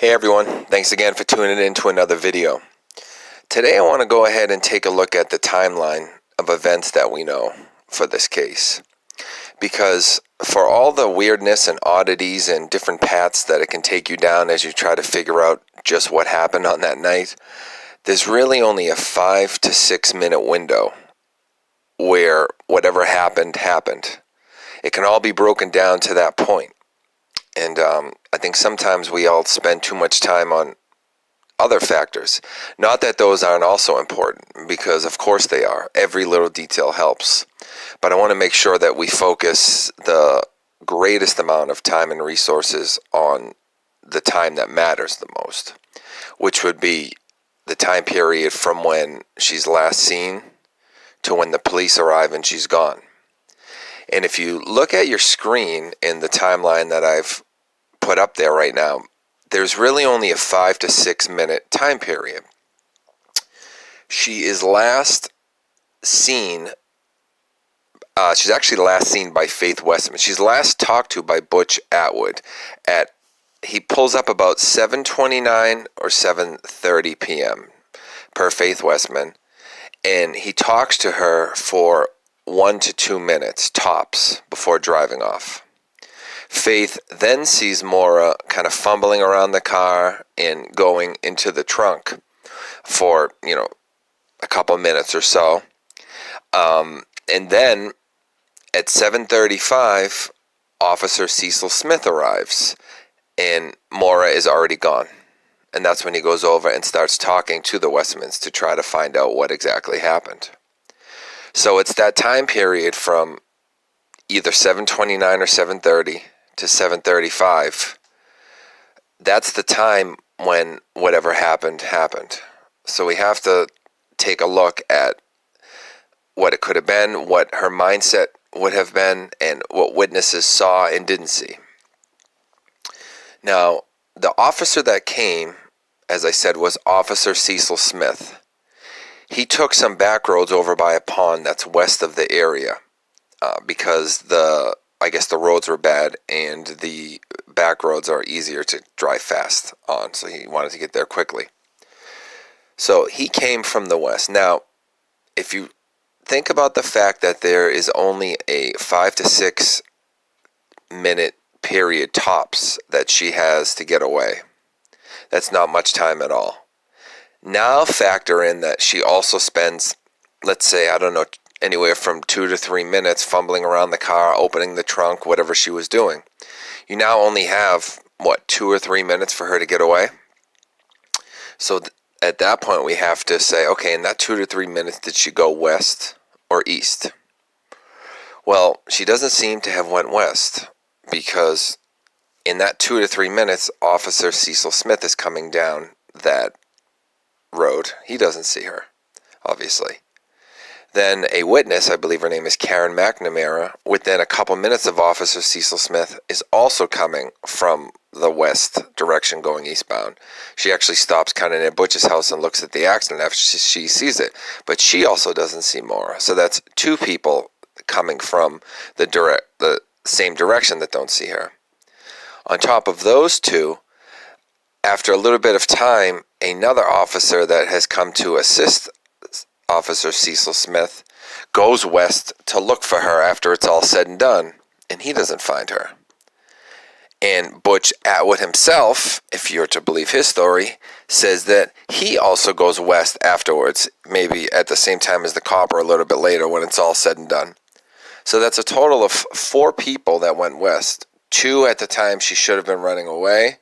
Hey everyone, thanks again for tuning in to another video. Today I want to go ahead and take a look at the timeline of events that we know for this case. Because for all the weirdness and oddities and different paths that it can take you down as you try to figure out just what happened on that night, there's really only a 5 to 6 minute window where whatever happened, happened. It can all be broken down to that point. And I think sometimes we all spend too much time on other factors. Not that those aren't also important, because of course they are. Every little detail helps. But I want to make sure that we focus the greatest amount of time and resources on the time that matters the most, which would be the time period from when she's last seen to when the police arrive and she's gone. And if you look at your screen in the timeline that I've put up there right now, there's really only a 5 to 6 minute time period. She is last seen, she's actually last seen by Faith Westman. She's last talked to by Butch Atwood he pulls up about 7:29 or 7:30 p.m. per Faith Westman, and he talks to her for 1 to 2 minutes tops before driving off. Faith then sees Maura kind of fumbling around the car and going into the trunk for, a couple minutes or so. And then at 7:35, Officer Cecil Smith arrives, and Maura is already gone. And that's when he goes over and starts talking to the Westmans to try to find out what exactly happened. So it's that time period from either 7:29 or 7:30 to 7:35. That's the time when whatever happened, happened. So we have to take a look at what it could have been, what her mindset would have been, and what witnesses saw and didn't see. Now, the officer that came, as I said, was Officer Cecil Smith. He took some back roads over by a pond that's west of the area because I guess the roads were bad and the back roads are easier to drive fast on, so he wanted to get there quickly. So he came from the west. Now, if you think about the fact that there is only a 5 to 6 minute period tops that she has to get away, that's not much time at all. Now factor in that she also spends, let's say, anywhere from 2 to 3 minutes fumbling around the car, opening the trunk, whatever she was doing. You now only have, 2 or 3 minutes for her to get away? So at that point, we have to say, okay, in that 2 to 3 minutes, did she go west or east? Well, she doesn't seem to have went west, because in that 2 to 3 minutes, Officer Cecil Smith is coming down that road. He doesn't see her, obviously. Then a witness, I believe her name is Karen McNamara, within a couple minutes of Officer Cecil Smith, is also coming from the west direction going eastbound. She actually stops kind of near Butch's house and looks at the accident after she sees it, but she also doesn't see Maura. So that's 2 people coming from the same direction that don't see her. On top of those 2, after a little bit of time, another officer that has come to assist Officer Cecil Smith goes west to look for her after it's all said and done, and he doesn't find her. And Butch Atwood himself, if you're to believe his story, says that he also goes west afterwards, maybe at the same time as the cop or a little bit later when it's all said and done. So that's a total of 4 people that went west. 2 at the time she should have been running away.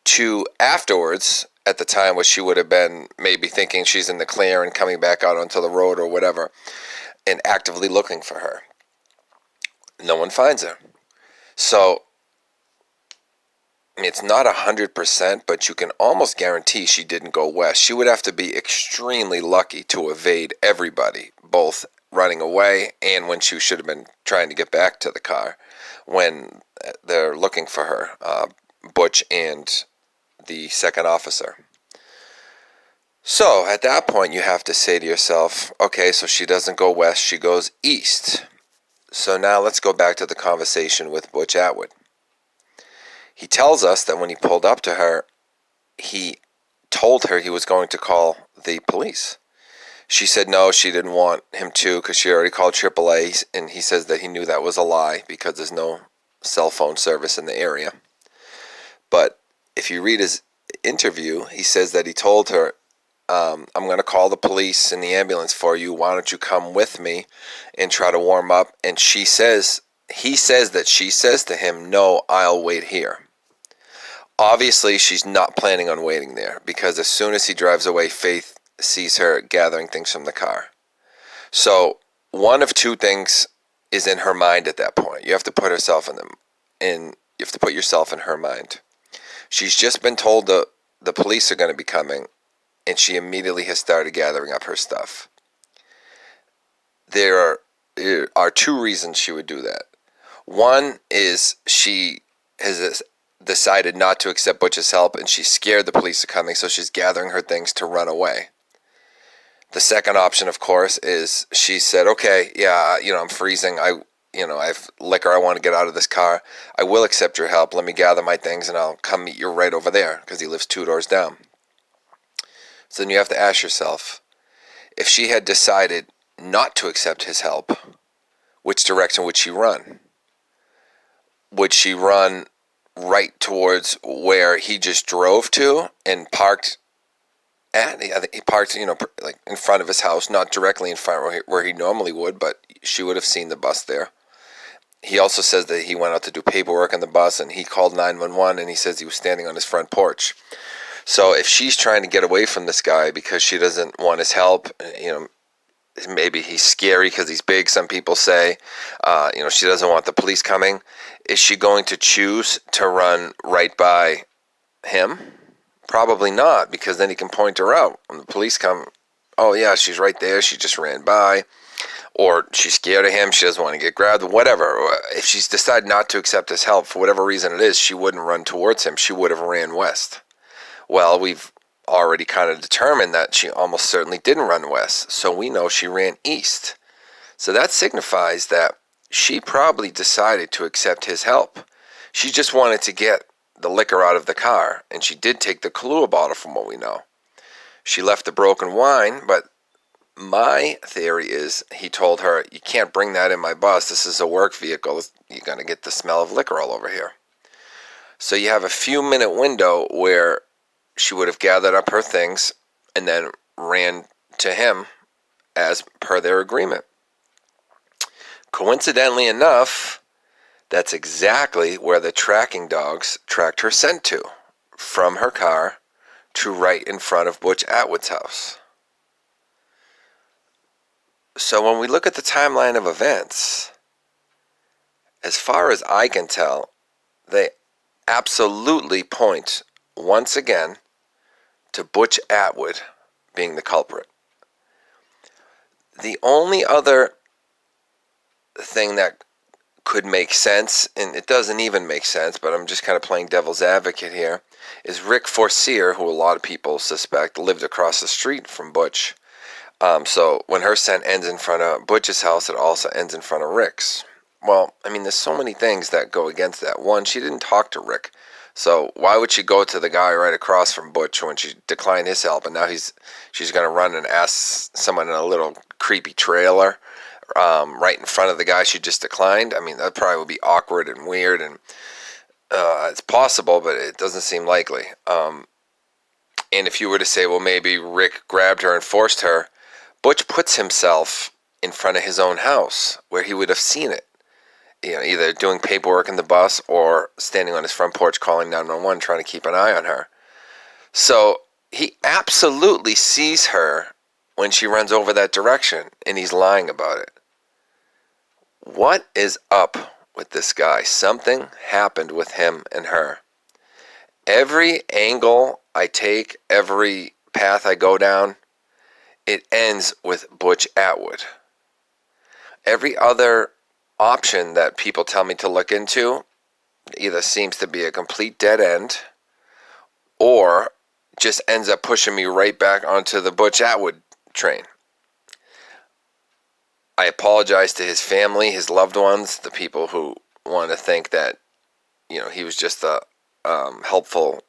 2 afterwards, at the time where she would have been maybe thinking she's in the clear and coming back out onto the road or whatever, and actively looking for her. No one finds her. So it's not 100%, but you can almost guarantee she didn't go west. She would have to be extremely lucky to evade everybody, both running away and when she should have been trying to get back to the car when they're looking for her, Butch and the second officer. So at that point you have to say to yourself, okay, so she doesn't go west, she goes east. So now let's go back to the conversation with Butch Atwood. He tells us that when he pulled up to her, he told her he was going to call the police. She said no, she didn't want him to because she already called AAA, and he says that he knew that was a lie because there's no cell phone service in the area. But if you read his interview, he says that he told her, I'm going to call the police and the ambulance for you. Why don't you come with me and try to warm up? And he says that she says to him, no, I'll wait here. Obviously, she's not planning on waiting there because as soon as he drives away, Faith sees her gathering things from the car. So one of two things is in her mind at that point. You have to put yourself in her mind. She's just been told the police are going to be coming, and she immediately has started gathering up her stuff. There are two reasons she would do that. One is she has decided not to accept Butch's help, and she's scared the police are coming, so she's gathering her things to run away. The second option, of course, is she said, okay, yeah, I'm freezing. I have liquor. I want to get out of this car. I will accept your help. Let me gather my things, and I'll come meet you right over there, because he lives 2 doors down. So then you have to ask yourself, if she had decided not to accept his help, which direction would she run? Would she run right towards where he just drove to and parked at? I think he parked, like in front of his house, not directly in front where he normally would, but she would have seen the bus there. He also says that he went out to do paperwork on the bus, and he called 911, and he says he was standing on his front porch. So if she's trying to get away from this guy because she doesn't want his help, maybe he's scary because he's big, some people say, she doesn't want the police coming, is she going to choose to run right by him? Probably not, because then he can point her out. When the police come, oh yeah, she's right there, she just ran by. Or she's scared of him, she doesn't want to get grabbed, whatever. If she's decided not to accept his help, for whatever reason it is, she wouldn't run towards him, she would have ran west. Well, we've already kind of determined that she almost certainly didn't run west, so we know she ran east. So that signifies that she probably decided to accept his help. She just wanted to get the liquor out of the car, and she did take the Kahlua bottle from what we know. She left the broken wine, but my theory is he told her, you can't bring that in my bus, this is a work vehicle, you're going to get the smell of liquor all over here. So you have a few minute window where she would have gathered up her things and then ran to him as per their agreement. Coincidentally enough, that's exactly where the tracking dogs tracked her scent to, from her car to right in front of Butch Atwood's house. So when we look at the timeline of events, as far as I can tell, they absolutely point once again to Butch Atwood being the culprit. The only other thing that could make sense, and it doesn't even make sense, but I'm just kind of playing devil's advocate here, is Rick Forcier, who a lot of people suspect lived across the street from Butch. So when her scent ends in front of Butch's house, it also ends in front of Rick's. Well, there's so many things that go against that. One, she didn't talk to Rick. So why would she go to the guy right across from Butch when she declined his help, and now she's going to run and ask someone in a little creepy trailer right in front of the guy she just declined? That probably would be awkward and weird, and it's possible, but it doesn't seem likely. And if you were to say, well, maybe Rick grabbed her and forced her, Butch puts himself in front of his own house where he would have seen it. Either doing paperwork in the bus or standing on his front porch calling 911 trying to keep an eye on her. So he absolutely sees her when she runs over that direction, and he's lying about it. What is up with this guy? Something happened with him and her. Every angle I take, every path I go down, it ends with Butch Atwood. Every other option that people tell me to look into either seems to be a complete dead end or just ends up pushing me right back onto the Butch Atwood train. I apologize to his family, his loved ones, the people who want to think that he was just a helpful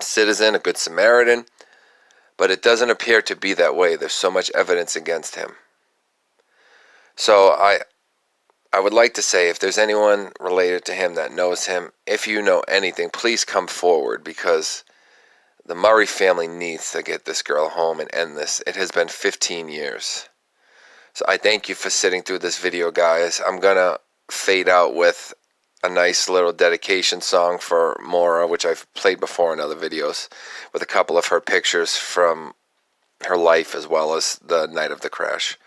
citizen, a good Samaritan, but it doesn't appear to be that way. There's so much evidence against him. So I would like to say, if there's anyone related to him that knows him, if you know anything, please come forward, because the Murray family needs to get this girl home and end this. It has been 15 years. So I thank you for sitting through this video, guys. I'm going to fade out with a nice little dedication song for Maura, which I've played before in other videos, with a couple of her pictures from her life as well as the night of the crash.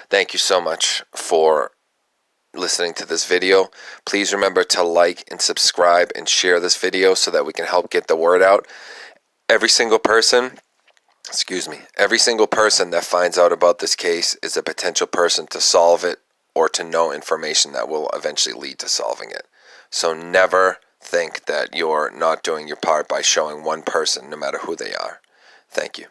Thank you so much for listening to this video. Please remember to like and subscribe and share this video so that we can help get the word out. Every single person that finds out about this case is a potential person to solve it or to know information that will eventually lead to solving it. So never think that you're not doing your part by showing one person, no matter who they are. Thank you.